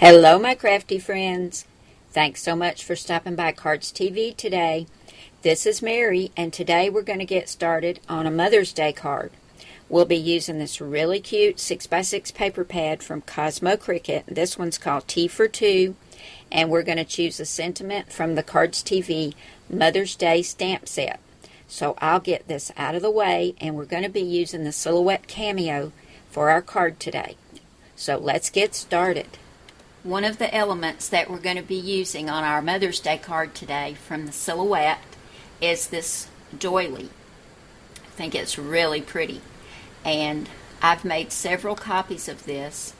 Hello, my crafty friends. Thanks so much for stopping by Cardz TV today. This is Mary, and today we're going to get started on a Mother's Day card. We'll be using this really cute 6x6 paper pad from Cosmo Cricut. This one's called T for Two, and we're going to choose a sentiment from the Cardz TV Mother's Day stamp set. So I'll get this out of the way, and we're going to be using the Silhouette Cameo for our card today. So let's get started. One of the elements that we're going to be using on our Mother's Day card today from the Silhouette is this doily. I think it's really pretty. And I've made several copies of this,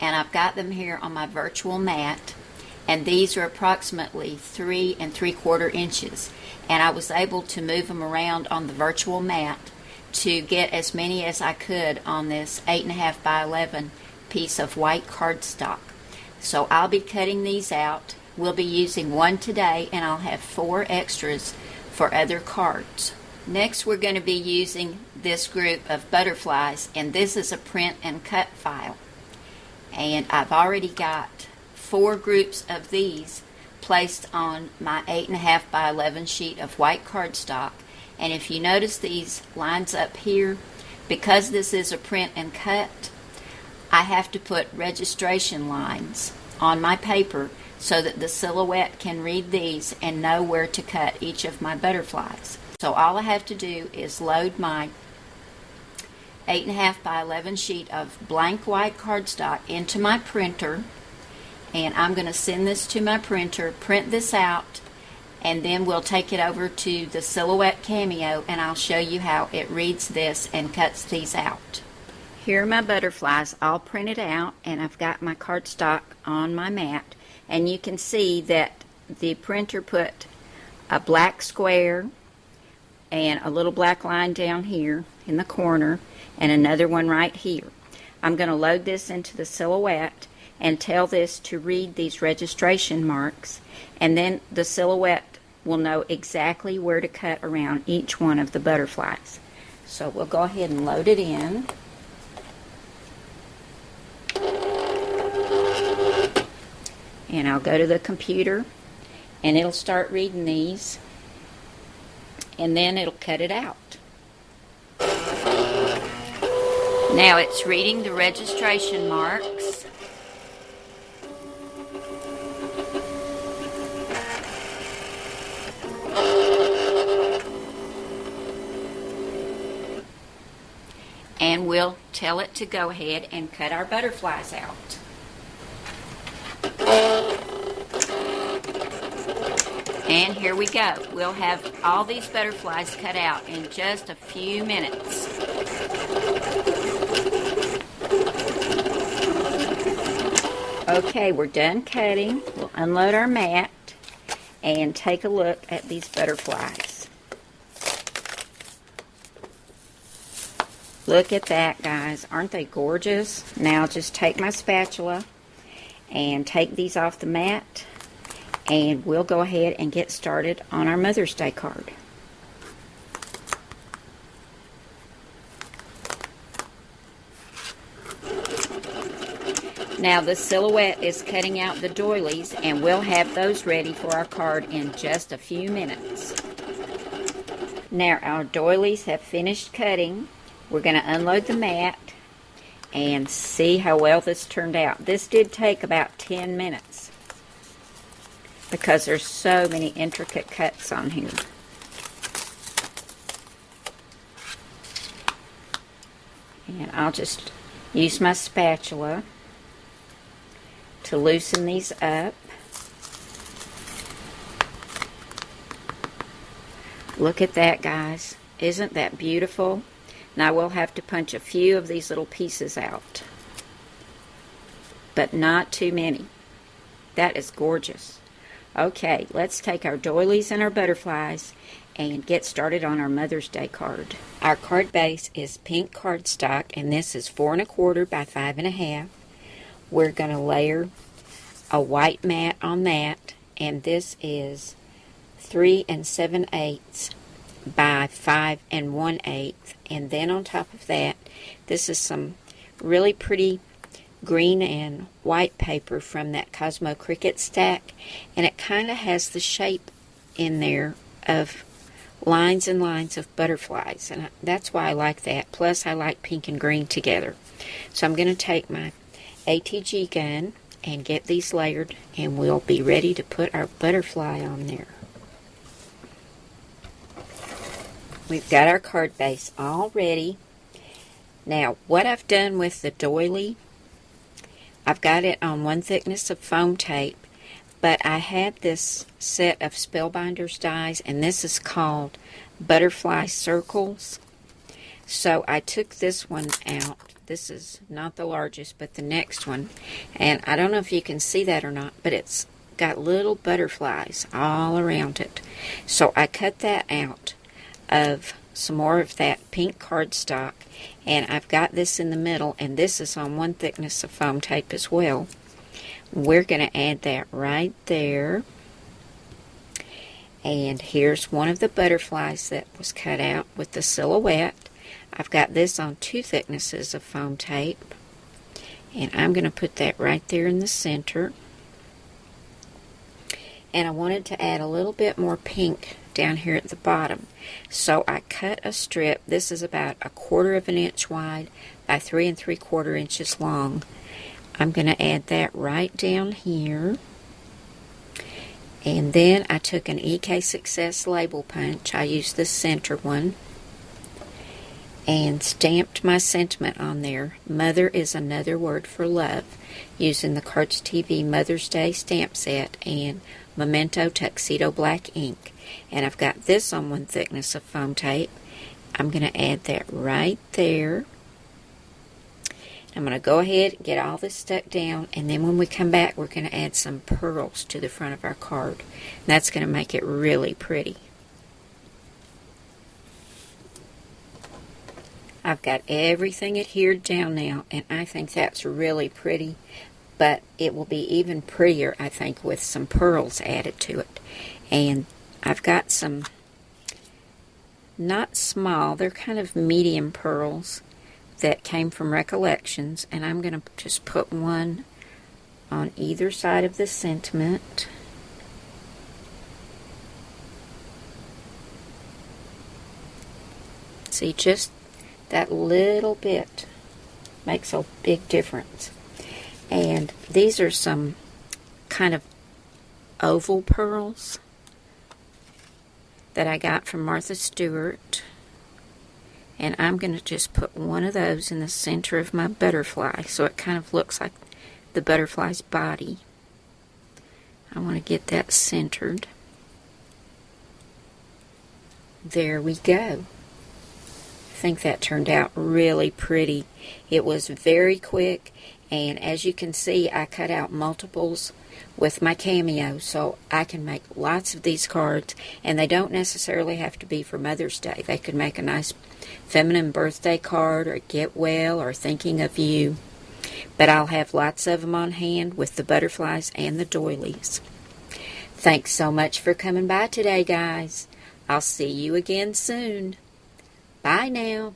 and I've got them here on my virtual mat. And these are approximately 3 3/4 inches. And I was able to move them around on the virtual mat to get as many as I could on this 8.5 by 11 piece of white cardstock. So I'll be cutting these out. We'll be using one today, and I'll have 4 extras for other cards. Next, we're going to be using this group of butterflies, and this is a print and cut file. And I've already got 4 groups of these placed on my 8.5 by 11 sheet of white cardstock. And if you notice these lines up here, because this is a print and cut, I have to put registration lines on my paper so that the Silhouette can read these and know where to cut each of my butterflies. So all I have to do is load my 8.5 by 11 sheet of blank white cardstock into my printer, and I'm going to send this to my printer, print this out, and then we'll take it over to the Silhouette Cameo, and I'll show you how it reads this and cuts these out. Here are my butterflies all printed out, and I've got my cardstock on my mat, and you can see that the printer put a black square and a little black line down here in the corner and another one right here. I'm going to load this into the Silhouette and tell this to read these registration marks, and then the Silhouette will know exactly where to cut around each one of the butterflies. So we'll go ahead and load it in. And I'll go to the computer, and it'll start reading these, and then it'll cut it out. Now it's reading the registration marks. And we'll tell it to go ahead and cut our butterflies out. And here we go. We'll have all these butterflies cut out in just a few minutes. Okay, we're done cutting. We'll unload our mat and take a look at these butterflies. Look at that, guys. Aren't they gorgeous? Now just take my spatula and take these off the mat, and we'll go ahead and get started on our Mother's Day card. Now the Silhouette is cutting out the doilies, and we'll have those ready for our card in just a few minutes. Now our doilies have finished cutting. We're going to unload the mat and see how well this turned out. This did take about 10 minutes because there's so many intricate cuts on here. And I'll just use my spatula to loosen these up. Look at that, guys. Isn't that beautiful? Now we'll have to punch a few of these little pieces out, but not too many. That is gorgeous. Okay, let's take our doilies and our butterflies and get started on our Mother's Day card. Our card base is pink cardstock, and this is 4 1/4 by 5 1/2. We're going to layer a white mat on that, and this is 3 7/8 by 5 1/8, and then on top of that, this is some really pretty green and white paper from that Cosmo Cricut stack, and it kind of has the shape in there of lines and lines of butterflies, and that's why I like that. Plus I like pink and green together. So I'm going to take my ATG gun and get these layered, and we'll be ready to put our butterfly on there. We've got our card base all ready. Now, what I've done with the doily, I've got it on 1 thickness of foam tape, but I had this set of Spellbinders dies, and this is called Butterfly Circles. So I took this one out. This is not the largest, but the next one. And I don't know if you can see that or not, but it's got little butterflies all around it. So I cut that out of some more of that pink cardstock, and I've got this in the middle, and this is on 1 thickness of foam tape as well. We're going to add that right there. And here's one of the butterflies that was cut out with the silhouette. I've got this on 2 thicknesses of foam tape, and I'm going to put that right there in the center. And I wanted to add a little bit more pink down here at the bottom, so I cut a strip. This is about 1/4 of an inch wide by 3 3/4 inches long. I'm going to add that right down here. And then I took an EK Success label punch. I used the center one, and stamped my sentiment on there. Mother is another word for love, using the Cardz TV Mother's Day stamp set and Memento Tuxedo black ink. And I've got this on 1 thickness of foam tape. I'm going to add that right there. I'm going to go ahead and get all this stuck down, and then when we come back, we're going to add some pearls to the front of our card. And that's going to make it really pretty. I've got everything adhered down now, and I think that's really pretty, but it will be even prettier, I think, with some pearls added to it. And I've got some, not small, they're kind of medium pearls that came from Recollections, and I'm going to just put one on either side of the sentiment. See, just that little bit makes a big difference. And these are some kind of oval pearls that I got from Martha Stewart. And I'm going to just put one of those in the center of my butterfly, so it kind of looks like the butterfly's body. I want to get that centered. There we go. I think that turned out really pretty. It was very quick, and as you can see, I cut out multiples with my Cameo, so I can make lots of these cards, and they don't necessarily have to be for Mother's Day. They could make a nice feminine birthday card, or get well, or thinking of you. But I'll have lots of them on hand with the butterflies and the doilies. Thanks so much for coming by today, guys. I'll see you again soon. Bye now.